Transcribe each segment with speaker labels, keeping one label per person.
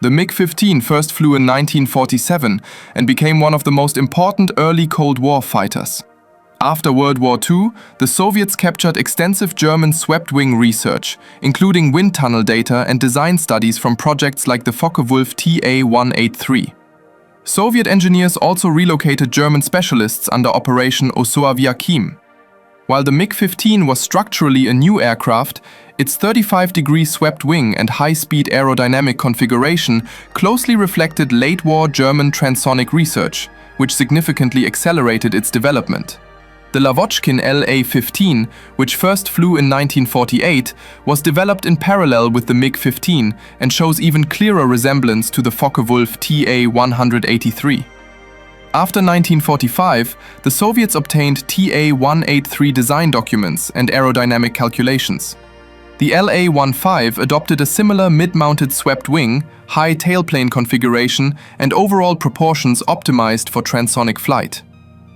Speaker 1: The MiG-15 first flew in 1947 and became one of the most important early Cold War fighters. After World War II, the Soviets captured extensive German swept-wing research, including wind tunnel data and design studies from projects like the Focke-Wulf TA-183. Soviet engineers also relocated German specialists under Operation Yak-15. While the MiG-15 was structurally a new aircraft, its 35-degree swept wing and high-speed aerodynamic configuration closely reflected late-war German transonic research, which significantly accelerated its development. The Lavochkin La-15, which first flew in 1948, was developed in parallel with the MiG-15 and shows even clearer resemblance to the Focke-Wulf TA-183. After 1945, the Soviets obtained TA-183 design documents and aerodynamic calculations. The La-15 adopted a similar mid-mounted swept wing, high tailplane configuration, and overall proportions optimized for transonic flight.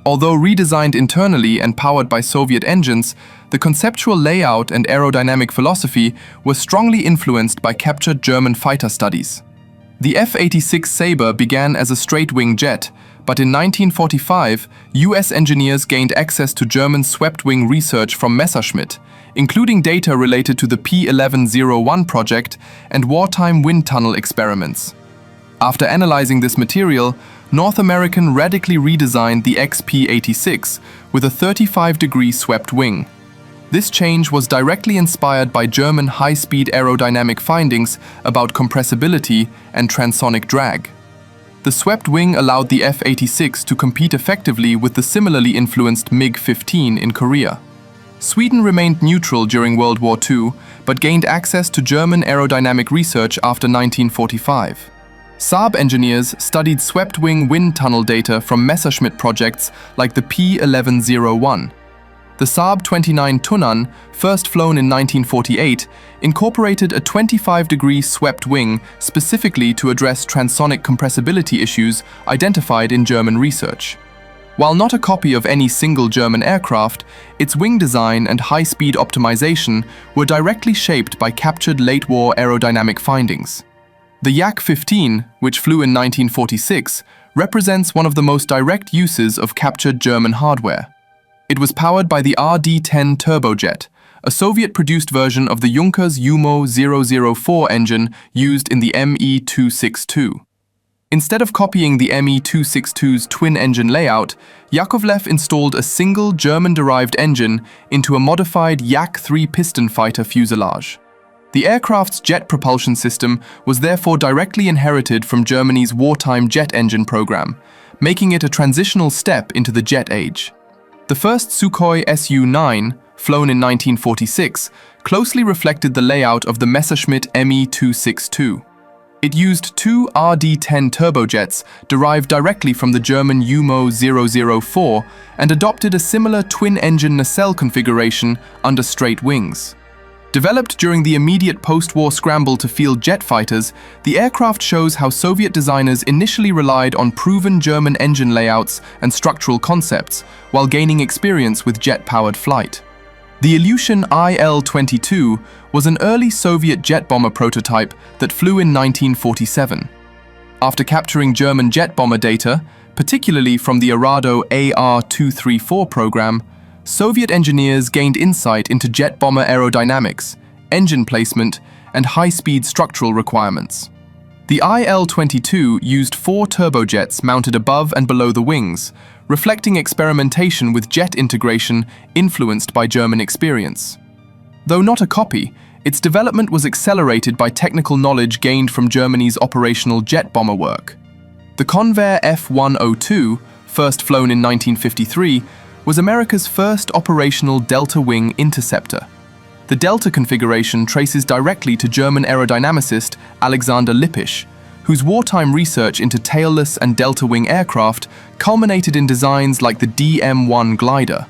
Speaker 1: Although redesigned internally and powered by Soviet engines, the conceptual layout and aerodynamic philosophy were strongly influenced by captured German fighter studies. The F-86 Sabre began as a straight-wing jet, but in 1945, US engineers gained access to German swept-wing research from Messerschmitt, including data related to the P-1101 project and wartime wind tunnel experiments. After analyzing this material, North American radically redesigned the XP-86 with a 35-degree swept wing. This change was directly inspired by German high-speed aerodynamic findings about compressibility and transonic drag. The swept wing allowed the F-86 to compete effectively with the similarly influenced MiG-15 in Korea. Sweden remained neutral during World War II, but gained access to German aerodynamic research after 1945. Saab engineers studied swept-wing wind tunnel data from Messerschmitt projects like the P-1101. The Saab 29 Tunnan, first flown in 1948, incorporated a 25-degree swept wing specifically to address transonic compressibility issues identified in German research. While not a copy of any single German aircraft, its wing design and high-speed optimization were directly shaped by captured late-war aerodynamic findings. The Yak-15, which flew in 1946, represents one of the most direct uses of captured German hardware. It was powered by the RD-10 turbojet, a Soviet-produced version of the Junkers UMO-004 engine used in the Me-262. Instead of copying the Me-262's twin-engine layout, Yakovlev installed a single German-derived engine into a modified Yak-3 piston fighter fuselage. The aircraft's jet propulsion system was therefore directly inherited from Germany's wartime jet engine program, making it a transitional step into the jet age. The first Sukhoi Su-9, flown in 1946, closely reflected the layout of the Messerschmitt Me-262. It used two RD-10 turbojets derived directly from the German UMO-004 and adopted a similar twin-engine nacelle configuration under straight wings. Developed during the immediate post-war scramble to field jet fighters, the aircraft shows how Soviet designers initially relied on proven German engine layouts and structural concepts while gaining experience with jet-powered flight. The Ilyushin IL-22 was an early Soviet jet bomber prototype that flew in 1947. After capturing German jet bomber data, particularly from the Arado AR-234 program, Soviet engineers gained insight into jet bomber aerodynamics, engine placement, and high-speed structural requirements. The IL-22 used 4 turbojets mounted above and below the wings, reflecting experimentation with jet integration influenced by German experience. Though not a copy, its development was accelerated by technical knowledge gained from Germany's operational jet bomber work. The Convair F-102, first flown in 1953, was America's first operational delta-wing interceptor. The delta configuration traces directly to German aerodynamicist Alexander Lippisch, whose wartime research into tailless and delta-wing aircraft culminated in designs like the DM-1 glider.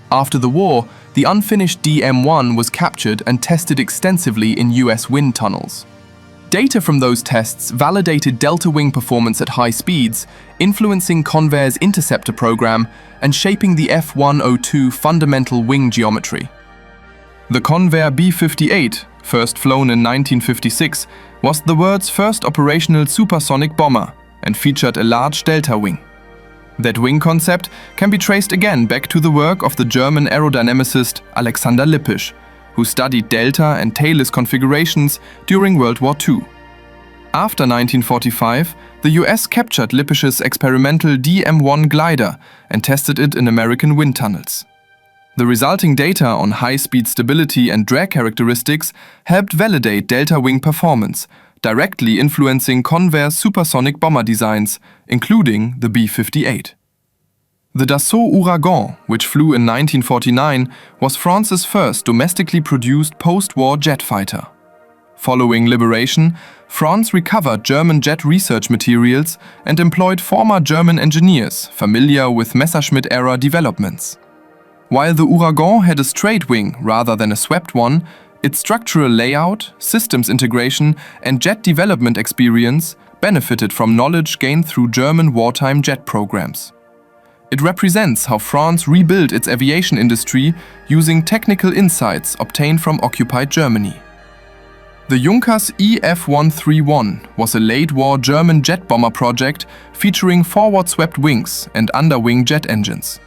Speaker 1: After the war, the unfinished DM-1 was captured and tested extensively in US wind tunnels. Data from those tests validated delta-wing performance at high speeds, influencing Convair's interceptor program and shaping the F-102 fundamental wing geometry. The Convair B-58, first flown in 1956, was the world's first operational supersonic bomber and featured a large delta wing. That wing concept can be traced again back to the work of the German aerodynamicist Alexander Lippisch, who studied delta and tailless configurations during World War II. After 1945, the US captured Lippisch's experimental DM-1 glider and tested it in American wind tunnels. The resulting data on high-speed stability and drag characteristics helped validate delta wing performance, directly influencing Convair's supersonic bomber designs, including the B-58. The Dassault Ouragan, which flew in 1949, was France's first domestically produced post-war jet fighter. Following liberation, France recovered German jet research materials and employed former German engineers familiar with Messerschmitt-era developments. While the Ouragan had a straight wing rather than a swept one, its structural layout, systems integration, and jet development experience benefited from knowledge gained through German wartime jet programs. It represents how France rebuilt its aviation industry using technical insights obtained from occupied Germany. The Junkers EF-131 was a late-war German jet bomber project featuring forward-swept wings and underwing jet engines.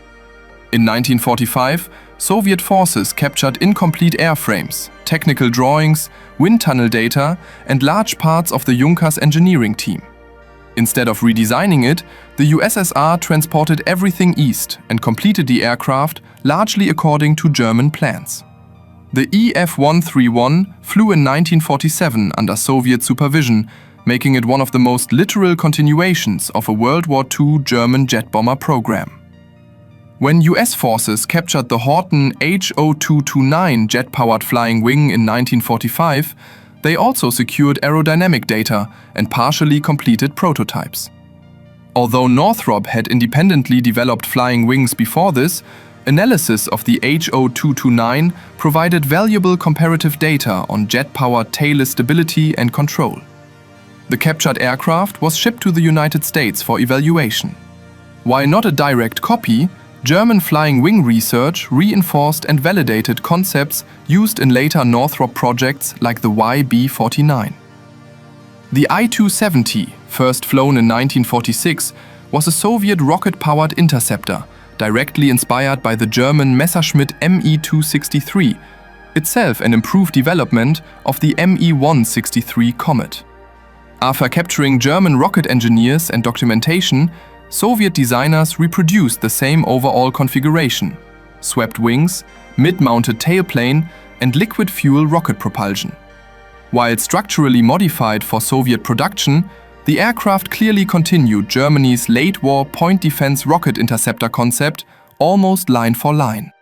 Speaker 1: In 1945, Soviet forces captured incomplete airframes, technical drawings, wind tunnel data, and large parts of the Junkers engineering team. Instead of redesigning it, the USSR transported everything east and completed the aircraft largely according to German plans. The EF-131 flew in 1947 under Soviet supervision, making it one of the most literal continuations of a World War II German jet bomber program. When US forces captured the Horten Ho-229 jet-powered flying wing in 1945, they also secured aerodynamic data and partially completed prototypes. Although Northrop had independently developed flying wings before this, analysis of the Ho-229 provided valuable comparative data on jet-powered tailless stability and control. The captured aircraft was shipped to the United States for evaluation. While not a direct copy, German flying wing research reinforced and validated concepts used in later Northrop projects like the YB-49. The I-270, first flown in 1946, was a Soviet rocket-powered interceptor, directly inspired by the German Messerschmitt Me-263, itself an improved development of the Me-163 Comet. After capturing German rocket engineers and documentation, Soviet designers reproduced the same overall configuration: swept wings, mid-mounted tailplane, and liquid fuel rocket propulsion. While structurally modified for Soviet production, the aircraft clearly continued Germany's late-war point defense rocket interceptor concept almost line for line.